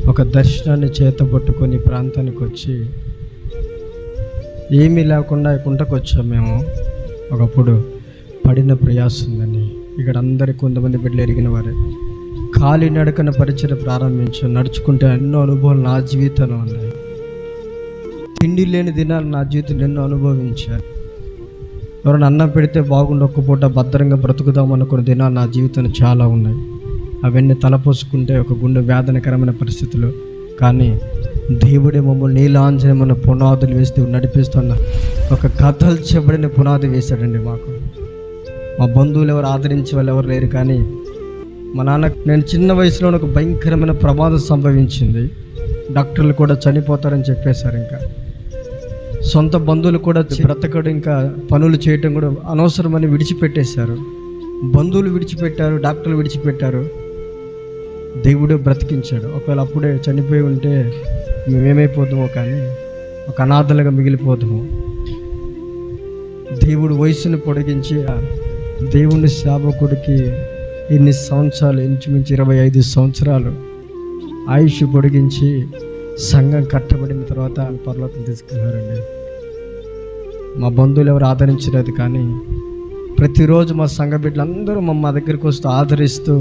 ఒక దర్శనాన్ని చేతబట్టుకొని ప్రాంతానికి వచ్చి ఏమీ లేకుండా కుంటకు వచ్చాం మేము. ఒకప్పుడు పడిన ప్రయాస ఉందని ఇక్కడ అందరికి కొంతమంది బిడ్డలు ఎరిగిన వారే ఖాళీ నడకన పరిచయం ప్రారంభించాను. నడుచుకుంటే ఎన్నో అనుభవాలు నా జీవితంలో ఉన్నాయి. తిండి లేని దినాలు నా జీవితంలో ఎన్నో అనుభవించాను. ఎవరైనా అన్నం పెడితే బాగుండి ఒక్క పూట భద్రంగా బ్రతుకుదాం అనుకున్న దినాలు నా జీవితంలో చాలా ఉన్నాయి. అవన్నీ తలపోసుకుంటే ఒక గుండె వేదనకరమైన పరిస్థితులు. కానీ దేవుడే మమ్మల్ని నీలాంజనమైన పునాదులు వేస్తూ నడిపిస్తున్న ఒక కథలు చెప్పబడిన పునాది వేశాడండి మాకు. మా బంధువులు ఎవరు ఆదరించే వాళ్ళు ఎవరు లేరు. కానీ మా నాన్న, నేను చిన్న వయసులో ఒక భయంకరమైన ప్రమాదం సంభవించింది. డాక్టర్లు కూడా చనిపోతారని చెప్పేశారు. ఇంకా సొంత బంధువులు కూడా బ్రతకడు, ఇంకా పనులు చేయటం కూడా అనవసరమని విడిచిపెట్టేశారు. బంధువులు విడిచిపెట్టారు, డాక్టర్లు విడిచిపెట్టారు. దేవుడే బ్రతికించాడు. ఒకవేళ అప్పుడే చనిపోయి ఉంటే మేమేమైపోతామో, కానీ ఒక అనాథలుగా మిగిలిపోతాము. దేవుడు వయసుని పొడిగించి దేవుని సేవకుడికి ఇన్ని సంవత్సరాలు, ఇంచుమించు 25 సంవత్సరాలు ఆయుష్ పొడిగించి సంఘం కట్టబడిన తర్వాత పరలోకం తీసుకెళ్ళారండి. మా బంధువులు ఎవరు ఆదరించలేదు. కానీ ప్రతిరోజు మా సంఘ బిడ్డలందరూ మా దగ్గరికి వస్తూ ఆదరిస్తూ